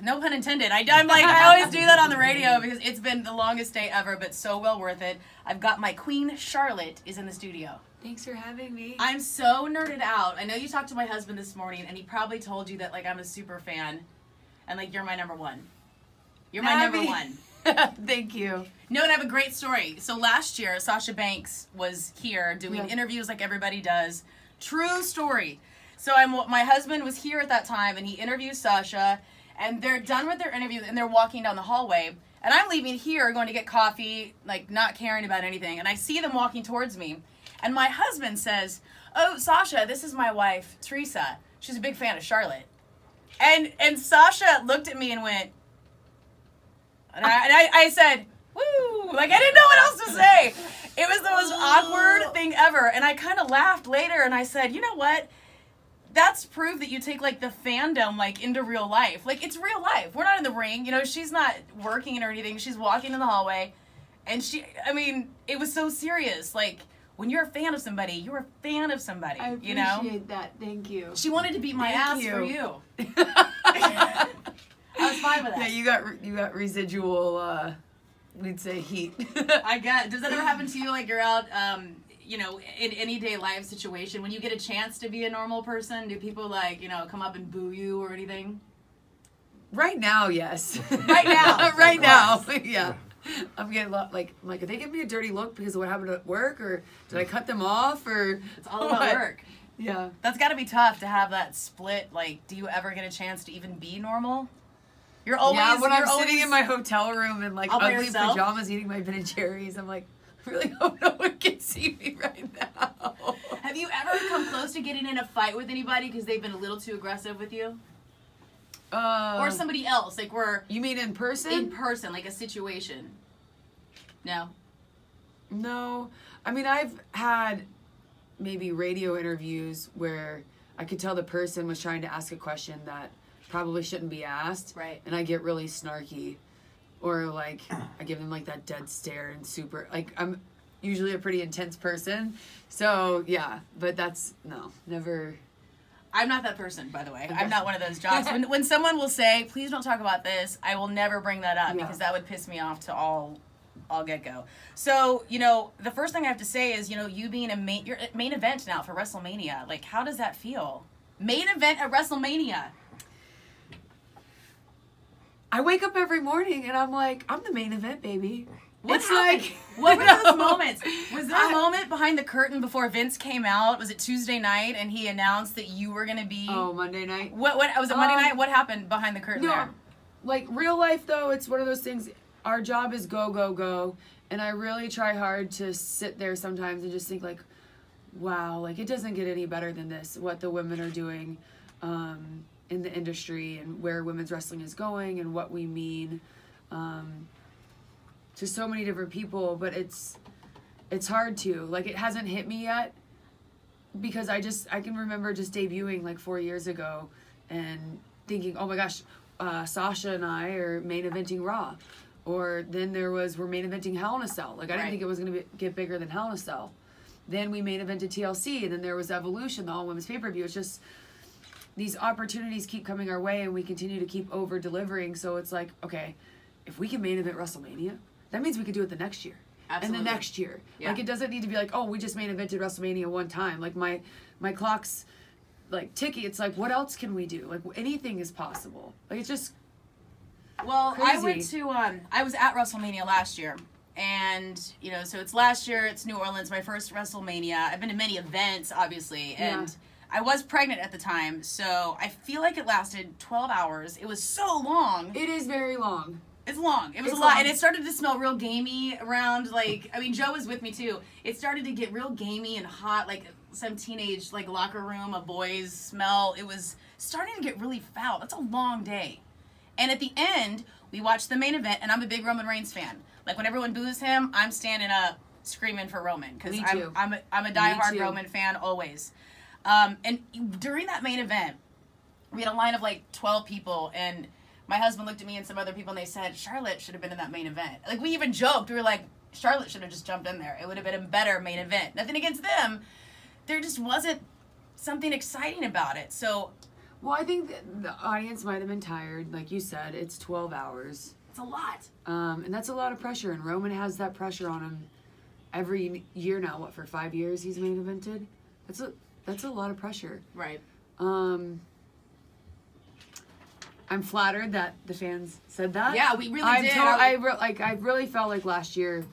no pun intended. I'm like, I always do that on the radio because it's been the longest day ever, but so well worth it. I've got my queen, Charlotte, is in the studio. Thanks for having me. I'm so nerded out. I know you talked to my husband this morning, and he probably told you that, like, I'm a super fan, and, like, you're my number one. You're my number one. Thank you. No, and I have a great story. So last year, Sasha Banks was here doing interviews like everybody does. True story. So my husband was here at that time, and he interviewed Sasha, and they're done with their interview, and they're walking down the hallway, and I'm leaving here, going to get coffee, like, not caring about anything, and I see them walking towards me. And my husband says, "Oh, Sasha, this is my wife, Theresa. She's a big fan of Charlotte." And Sasha looked at me and went, and I said, "Woo!" Like, I didn't know what else to say. It was the most awkward thing ever. And I kind of laughed later, and I said, "You know what? That's proof that you take, like, the fandom, like, into real life. Like, it's real life. We're not in the ring. You know, she's not working or anything. She's walking in the hallway. And it was so serious. Like, when you're a fan of somebody, you're a fan of somebody, you know? I appreciate that. Thank you. She wanted to beat my ass for you. I was fine with that. Yeah, you got residual, we'd say heat. I get. Does that ever happen to you? Like, you're out, you know, in any day life situation, when you get a chance to be a normal person, do people, like, you know, come up and boo you or anything? Right now, yes. Right now. Right now, yeah. I'm getting a lot, like, are they giving me a dirty look because of what happened at work, or did I cut them off, or... It's all about work. Yeah. That's got to be tough to have that split. Like, do you ever get a chance to even be normal? You're always... Yeah, when I'm sitting in my hotel room in, like, ugly yourself? pajamas eating my Ben & Jerry's, I'm like, I really hope no one can see me right now. Have you ever come close to getting in a fight with anybody because they've been a little too aggressive with you? Or somebody else, like, where... You mean in person? In person, like a situation. No? No. I mean, I've had maybe radio interviews where I could tell the person was trying to ask a question that probably shouldn't be asked. Right. And I get really snarky. Or, like, I give them, like, that dead stare and super... Like, I'm usually a pretty intense person. So, yeah. But that's... No. Never... I'm not that person, by the way. I'm not one of those jocks. When someone will say, "Please don't talk about this," I will never bring that up because that would piss me off to all get-go. So, you know, the first thing I have to say is, you know, you being you're at main event now for WrestleMania. Like, how does that feel? Main event at WrestleMania. I wake up every morning and I'm like, I'm the main event, baby. What's like, what were those moments? Was there a moment behind the curtain before Vince came out? Was it Tuesday night and he announced that you were going to be... Oh, Monday night. What was it Monday night? What happened behind the curtain there? Like, real life, though, it's one of those things. Our job is go, go, go. And I really try hard to sit there sometimes and just think, like, wow, like, it doesn't get any better than this, what the women are doing in the industry and where women's wrestling is going and what we mean to so many different people. But it's hard to. Like, it hasn't hit me yet because I can remember just debuting, like, 4 years ago and thinking, oh, my gosh, Sasha and I are main eventing Raw. Or then we're main eventing Hell in a Cell. Like, I didn't think it was going to get bigger than Hell in a Cell. Then we main evented TLC, and then there was Evolution, the all-women's pay-per-view. It's just, these opportunities keep coming our way, and we continue to keep over-delivering. So it's like, okay, if we can main event WrestleMania, that means we could do it the next year. Absolutely. And the next year. Yeah. Like, it doesn't need to be like, oh, we just main evented WrestleMania one time. Like, my clock's, like, ticking. It's like, what else can we do? Like, anything is possible. Like, it's just... Well, crazy. I went to, I was at WrestleMania last year, and, you know, so it's last year, it's New Orleans, my first WrestleMania. I've been to many events, obviously, and I was pregnant at the time, so I feel like it lasted 12 hours. It was so long. It is very long. It's long. It was a lot, and it started to smell real gamey around, like, I mean, Joe was with me, too. It started to get real gamey and hot, like some teenage, like, locker room, a boy's smell. It was starting to get really foul. That's a long day. And at the end, we watched the main event, and I'm a big Roman Reigns fan. Like, when everyone boos him, I'm standing up screaming for Roman. Because I'm a diehard Roman fan always. And during that main event, we had a line of, like, 12 people, and my husband looked at me and some other people, and they said, Charlotte should have been in that main event. Like, we even joked. We were like, Charlotte should have just jumped in there. It would have been a better main event. Nothing against them. There just wasn't something exciting about it. So... Well, I think the audience might have been tired. Like you said, it's 12 hours. It's a lot. And that's a lot of pressure. And Roman has that pressure on him every year now. What, for 5 years he's main evented? That's a lot of pressure. Right. I'm flattered that the fans said that. Yeah, we really did. I really felt like last year,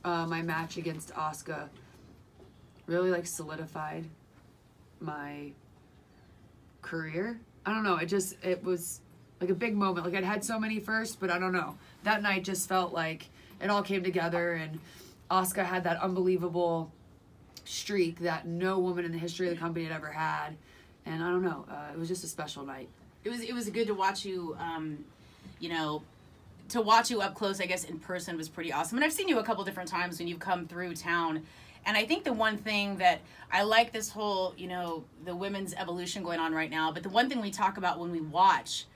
my match against Asuka really like solidified my career. I don't know. It was like a big moment. Like I'd had so many firsts, but I don't know. That night just felt like it all came together, and Asuka had that unbelievable streak that no woman in the history of the company had ever had. And I don't know. It was just a special night. It was good to watch you, to watch you up close, I guess, in person was pretty awesome. And I've seen you a couple different times when you've come through town. And I think the one thing that I like this whole, the women's evolution going on right now, but the one thing we talk about when we watch,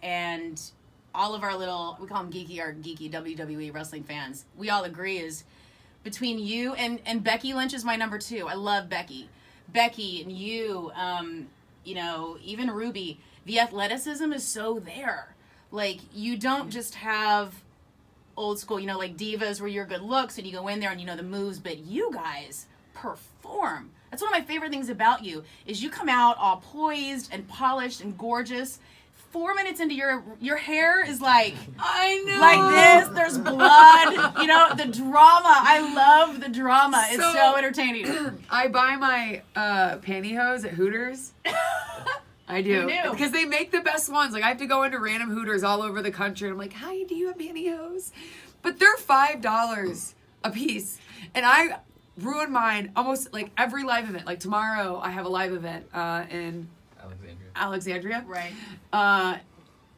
and all of our little, we call them our geeky WWE wrestling fans, we all agree is between you and Becky Lynch is my number 2. I love Becky. Becky and you, even Ruby, the athleticism is so there. Like, you don't just have old school, like divas where you're good looks and you go in there and you know the moves, but you guys perform. That's one of my favorite things about you, is you come out all poised and polished and gorgeous. 4 minutes into your hair is like, I know, like this, there's blood, the drama. I love the drama. It's so entertaining. I buy my pantyhose at Hooters. I do. Because they make the best ones. Like, I have to go into random Hooters all over the country. And I'm like, hi, do you have pantyhose? But they're $5 a piece. And I ruin mine almost like every live event. Like tomorrow I have a live event in Alexandria. Right. I'm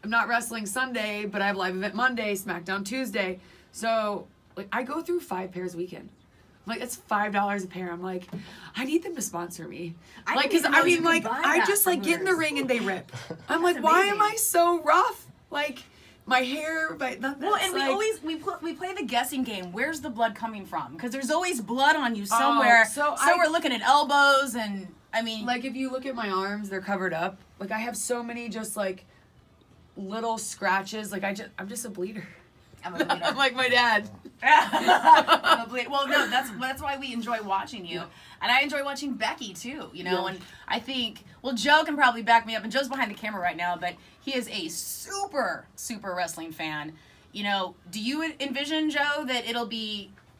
not wrestling Sunday, but I have a live event Monday, SmackDown Tuesday. So like I go through 5 pairs a weekend. I'm like, it's $5 a pair. I'm like, I need them to sponsor me. I just like get in the ring and they rip. I'm like, why am I so rough? Like my hair, but well, and we play the guessing game. Where's the blood coming from? Because there's always blood on you somewhere. So we're looking at elbows, and I mean, like if you look at my arms, they're covered up. Like I have so many just like little scratches. Like I'm just a bleeder. I'm a bleeder. I'm like my dad. I'm a bleeder. Well, no, that's why we enjoy watching you, and I enjoy watching Becky too. And I think, well, Joe can probably back me up, and Joe's behind the camera right now, but he is a super wrestling fan. Do you envision, Joe, that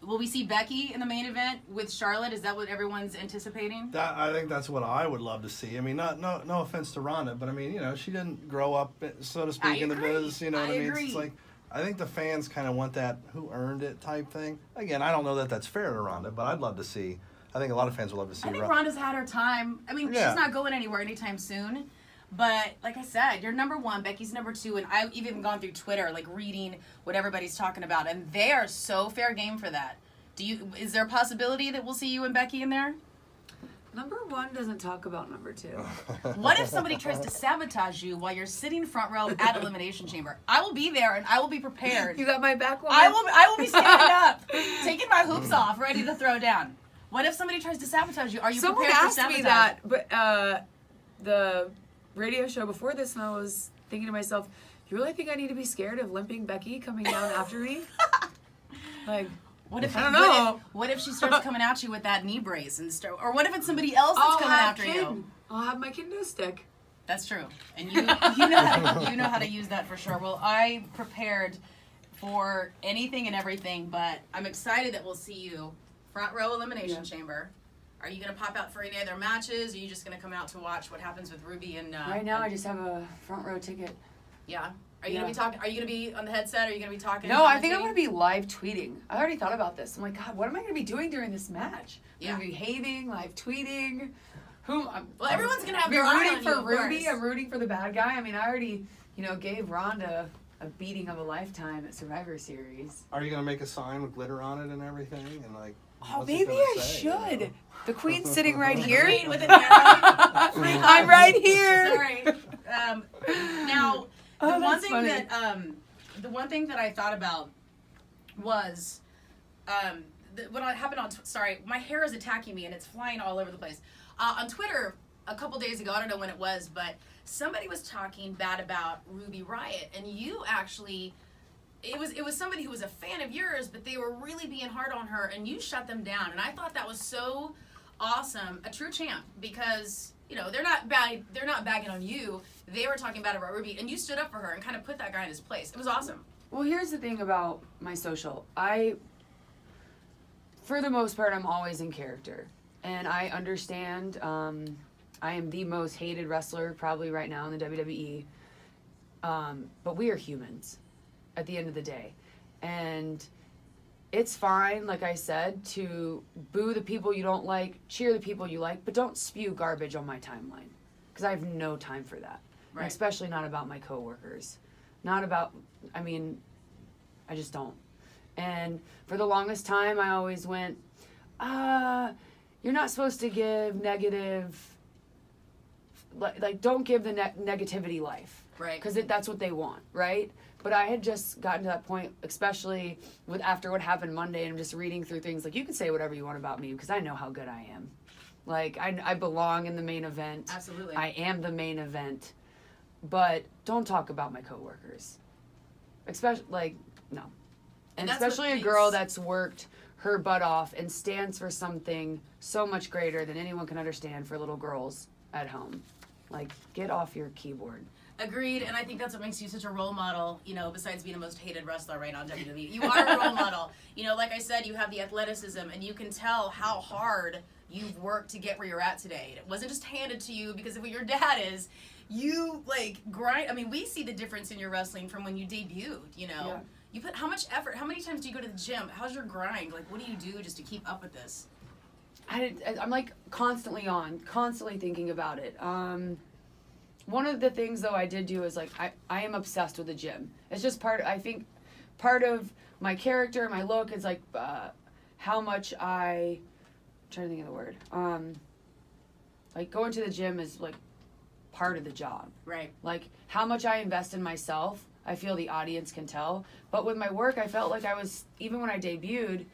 will we see Becky in the main event with Charlotte? Is that what everyone's anticipating? I think that's what I would love to see. I mean, no offense to Ronda, but I mean, she didn't grow up, so to speak, in the biz. You know what I mean? It's like, I think the fans kind of want that who earned it type thing. Again, I don't know that that's fair to Ronda, but I'd love to see. I think a lot of fans would love to see. I think Ronda's had her time. I mean, she's not going anywhere anytime soon. But like I said, you're number 1, Becky's number 2, and I've even gone through Twitter, like reading what everybody's talking about, and they are so fair game for that. Is there a possibility that we'll see you and Becky in there? Number 1 doesn't talk about number 2. What if somebody tries to sabotage you while you're sitting front row at Elimination Chamber? I will be there and I will be prepared. You got my back, woman? I will be standing up, taking my hoops off, ready to throw down. What if somebody tries to sabotage you? Are you prepared for sabotage? Someone asked me that, but the radio show before this, and I was thinking to myself, you really think I need to be scared of limping Becky coming down after me? Like, what if I don't know? What if she starts coming at you with that knee brace or what if it's somebody else that's coming after you? I'll have my kendo stick. That's true, and you know how to use that for sure. Well, I prepared for anything and everything, but I'm excited that we'll see you front row Elimination Chamber. Are you going to pop out for any other matches? Or are you just going to come out to watch what happens with Ruby and... right now, I just have a front row ticket. Yeah. Are you going to be talking? Are you going to be on the headset? Are you going to be talking? No, I think I'm going to be live tweeting. I already thought about this. I'm like, God, what am I going to be doing during this match? I'm going to be behaving, live tweeting. Everyone's going to have their eye on you, for Ruby. I'm rooting for the bad guy. I mean, I already, gave Ronda a beating of a lifetime at Survivor Series. Are you going to make a sign with glitter on it and everything? And like, oh, maybe I should. The Queen's sitting right here. The Queen with an arrow. I'm right here. Sorry. Now, the one thing that I thought about was what happened on. Sorry, my hair is attacking me and it's flying all over the place. On Twitter, a couple days ago, I don't know when it was, but somebody was talking bad about Ruby Riott, and you actually, it was somebody who was a fan of yours, but they were really being hard on her, and you shut them down. And I thought that was so awesome, a true champ, because you know they're not bagging on you. They were talking bad about Ruby, and you stood up for her and kind of put that guy in his place. It was awesome. Well, here's the thing about my social. For the most part, I'm always in character. And I understand I am the most hated wrestler probably right now in the WWE. But we are humans at the end of the day. And it's fine, like I said, to boo the people you don't like, cheer the people you like, but don't spew garbage on my timeline. Because I have no time for that. Right. And especially not about my coworkers. Not about, I mean, I just don't. And for the longest time, I always went, you're not supposed to give negative, like don't give the negativity life. Right. Because that's what they want, right? But I had just gotten to that point, especially after what happened Monday, and I'm just reading through things, like, you can say whatever you want about me, because I know how good I am. Like, I belong in the main event. Absolutely. I am the main event. But don't talk about my coworkers. Especially, like, no. And especially a girl that's worked her butt off and stands for something so much greater than anyone can understand for little girls at home. Like, get off your keyboard. Agreed, and I think that's what makes you such a role model, you know, besides being the most hated wrestler right now in WWE. You are a role model. You know, like I said, you have the athleticism, and you can tell how hard you've worked to get where you're at today. It wasn't just handed to you because of what your dad is. You, like, grind. I mean, we see the difference in your wrestling from when you debuted, you know. Yeah. You put how much effort, how many times do you go to the gym? How's your grind? Like, what do you do just to keep up with this? I'm like constantly thinking about it. One of the things, though, I did do is, like, I am obsessed with the gym. It's just part of my character, my look is, like, how much I'm trying to think of the word. Like, going to the gym is, like, part of the job. Right. Like, how much I invest in myself, I feel the audience can tell. But with my work, I felt like I was, even when I debuted,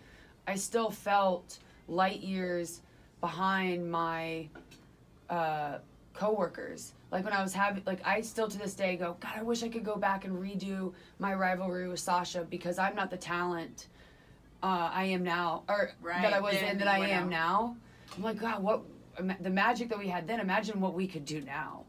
I still felt light years behind my coworkers. Like, when I was I still to this day go, God, I wish I could go back and redo my rivalry with Sasha, because I'm not the talent I am now, or that I was then, that I am now. I'm like, God, what the magic that we had then, imagine what we could do now.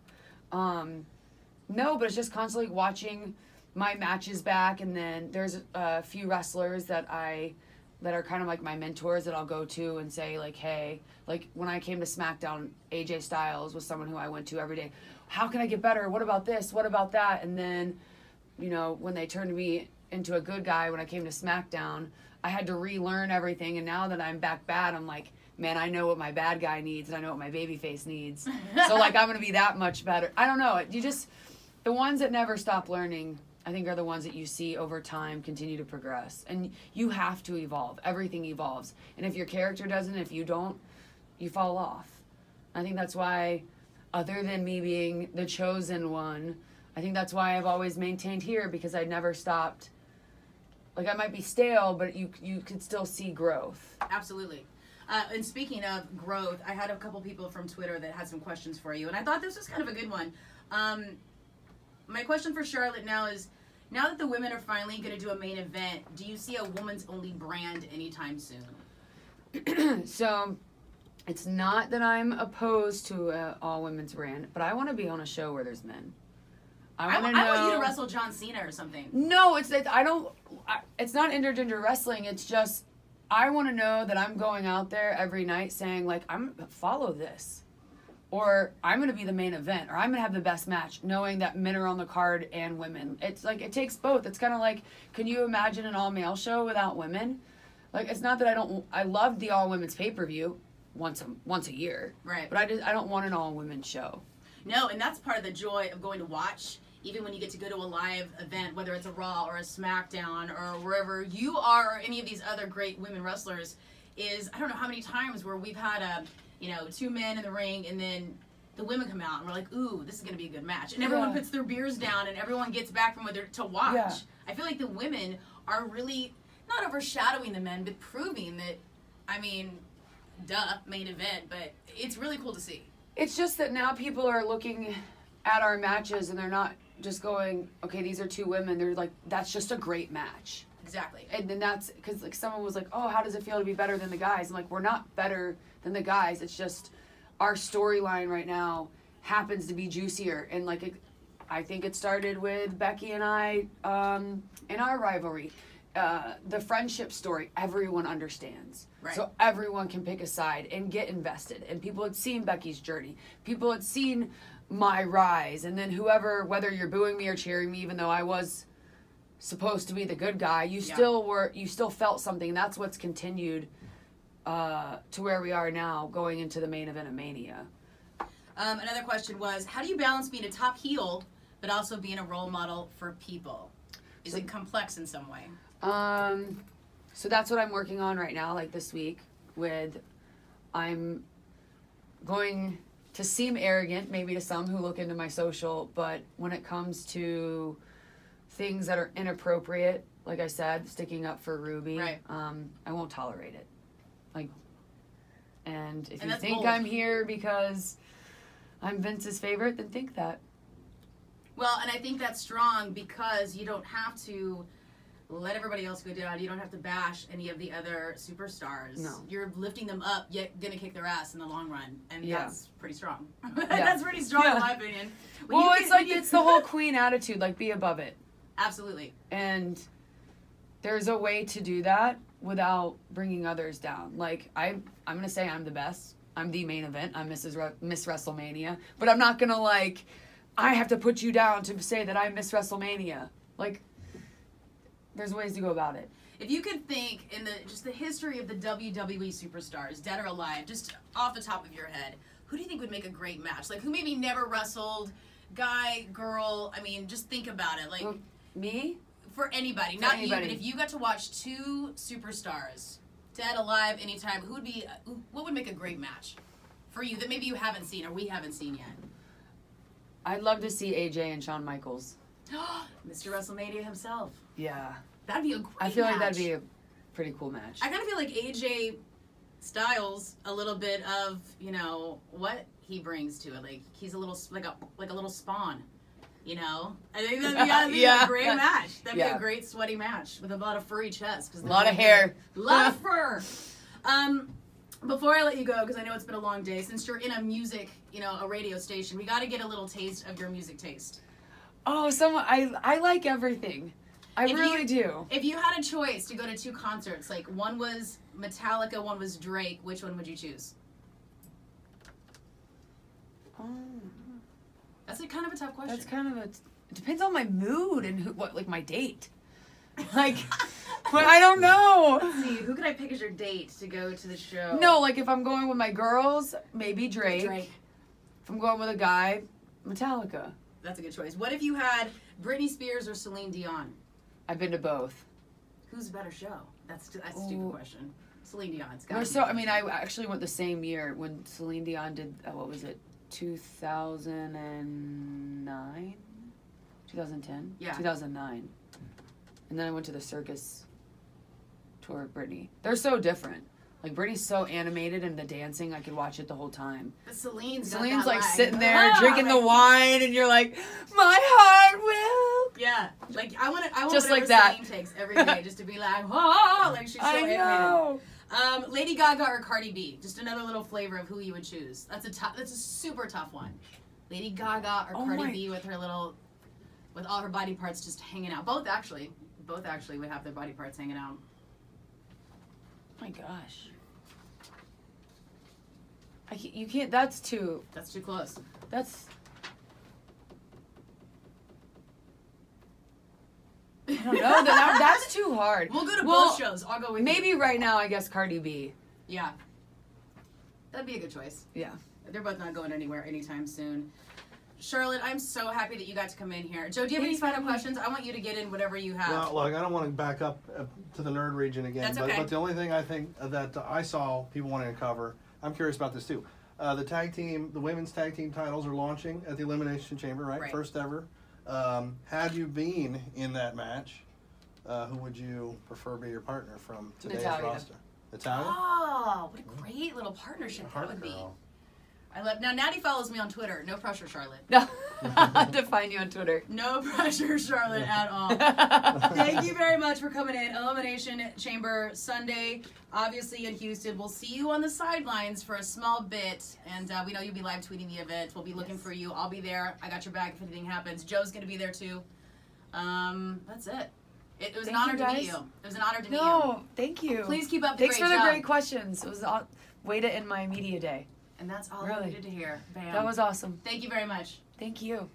No, but it's just constantly watching my matches back, and then there's a few wrestlers that are kind of like my mentors that I'll go to and say, like, hey, like when I came to SmackDown, AJ Styles was someone who I went to every day. How can I get better? What about this? What about that? And then, you know, when they turned me into a good guy when I came to SmackDown, I had to relearn everything. And now that I'm back bad, I'm like, man, I know what my bad guy needs, and I know what my babyface needs. So, like, I'm going to be that much better. I don't know. The ones that never stop learning, I think, are the ones that you see over time continue to progress. And you have to evolve. Everything evolves. And if your character doesn't, if you don't, you fall off. I think that's why, other than me being the chosen one, I think that's why I've always maintained here, because I never stopped. Like, I might be stale, but you could still see growth. Absolutely. And speaking of growth, I had a couple people from Twitter that had some questions for you, and I thought this was kind of a good one. My question for Charlotte now is, now that the women are finally going to do a main event, do you see a woman's only brand anytime soon? So, it's not that I'm opposed to an all-women's brand, but I want to be on a show where there's men. I want you to wrestle John Cena or something. No, it's not intergender wrestling. It's just, I want to know that I'm going out there every night saying, like, follow this. Or I'm going to be the main event. Or I'm going to have the best match, knowing that men are on the card and women. It's like, it takes both. It's kind of like, can you imagine an all-male show without women? Like, it's not that I love the all-women's pay-per-view once a year. Right. But I don't want an all-women's show. No, and that's part of the joy of going to watch, even when you get to go to a live event, whether it's a Raw or a SmackDown or wherever you are, or any of these other great women wrestlers, is, I don't know how many times where we've had two men in the ring, and then the women come out and we're like, ooh, this is going to be a good match. And everyone puts their beers down and everyone gets back from to watch. Yeah. I feel like the women are really not overshadowing the men, but proving that, I mean, main event, but it's really cool to see. It's just that now people are looking at our matches and they're not just going, okay, these are two women. They're like, that's just a great match. Exactly. And then that's because like someone was like, oh, how does it feel to be better than the guys? I'm like, we're not better than the guys. It's just our storyline right now happens to be juicier. And like, I think it started with Becky and I in our rivalry. The friendship story, everyone understands. Right. So everyone can pick a side and get invested. And people had seen Becky's journey. People had seen my rise. And then whoever, whether you're booing me or cheering me, even though I was supposed to be the good guy, you still felt something. And that's what's continued to where we are now, going into the main event of Mania. Another question was, how do you balance being a top heel but also being a role model for people? Is it complex in some way? So that's what I'm working on right now, like this week, I'm going to seem arrogant, maybe to some who look into my social, but when it comes to things that are inappropriate, like I said, sticking up for Ruby, right. I won't tolerate it. Like, and if you think bold. I'm here because I'm Vince's favorite, then think that. Well, and I think that's strong because you don't have to let everybody else go down. You don't have to bash any of the other superstars. No. You're lifting them up, yet gonna kick their ass in the long run. And that's pretty strong. Yeah. That's pretty strong in my opinion. Well, it's the whole queen attitude, like be above it. Absolutely. And there's a way to do that without bringing others down. Like, I'm going to say I'm the best. I'm the main event. I'm Miss WrestleMania. But I'm not going to, like, I have to put you down to say that I'm Miss WrestleMania. Like, there's ways to go about it. If you could think in just the history of the WWE superstars, dead or alive, just off the top of your head, who do you think would make a great match? Like, who maybe never wrestled, guy, girl? I mean, just think about it. Like, me? For anybody, not you, but if you got to watch two superstars, dead, alive, anytime, what would make a great match for you that maybe you haven't seen or we haven't seen yet? I'd love to see AJ and Shawn Michaels. Mr. WrestleMania himself. Yeah. That'd be a great match. I feel like that'd be a pretty cool match. I kind of feel like AJ Styles, a little bit of, what he brings to it. Like, he's a little, like a little Spawn. I think that'd be a great match. That'd be a great sweaty match with a lot of furry chest. A lot of hair. A lot of fur. Before I let you go, because I know it's been a long day, since you're in a music, a radio station, we got to get a little taste of your music taste. Oh, I like everything. I really do. If you had a choice to go to two concerts, like one was Metallica, one was Drake, which one would you choose? That's kind of a tough question. That's kind of it depends on my mood and my date. Like, but I don't know. Let's see, who could I pick as your date to go to the show? No, like if I'm going with my girls, maybe Drake. If I'm going with a guy, Metallica. That's a good choice. What if you had Britney Spears or Celine Dion? I've been to both. Who's a better show? That's a stupid question. Celine Dion's got. I actually went the same year when Celine Dion did. What was it? 2009? 2010? Yeah. 2009. And then I went to the circus tour of Britney. They're so different. Like, Britney's so animated and the dancing, I could watch it the whole time. But Celine's like sitting there drinking the wine and you're like, my heart will. Yeah. Like, I want just whatever like that. Celine takes every day just to be like, oh, like she's so animated. Know. Lady Gaga or Cardi B? Just another little flavor of who you would choose. That's a super tough one. Lady Gaga or Cardi B with all her body parts just hanging out. Both actually would have their body parts hanging out. Oh my gosh. You can't, that's too close. I don't know. That's too hard. We'll go to both shows. I'll go with maybe you. Right now, I guess Cardi B. Yeah. That'd be a good choice. Yeah. They're both not going anywhere anytime soon. Charlotte, I'm so happy that you got to come in here. Joe, do you have any final questions? I want you to get in whatever you have. Well, look, I don't want to back up to the nerd region again. That's okay. But the only thing I think that I saw people wanting to cover, I'm curious about this too. The women's tag team titles are launching at the Elimination Chamber, right? First ever. Had you been in that match, who would you prefer be your partner from today's roster? Natalia? Oh, what a great little partnership that would be. Now, Natty follows me on Twitter. No pressure, Charlotte. No, to find you on Twitter. No pressure, Charlotte, at all. Thank you very much for coming in. Elimination Chamber Sunday, obviously in Houston. We'll see you on the sidelines for a small bit, and we know you'll be live tweeting the event. We'll be looking for you. I'll be there. I got your back if anything happens. Joe's going to be there too. That's it. It was an honor to meet you. It was an honor to meet you. No, thank you. Please keep up the Thanks great for job. the great questions. It was a way to end my media day. And that's all Really. I needed to hear. Bam. That was awesome. Thank you very much. Thank you.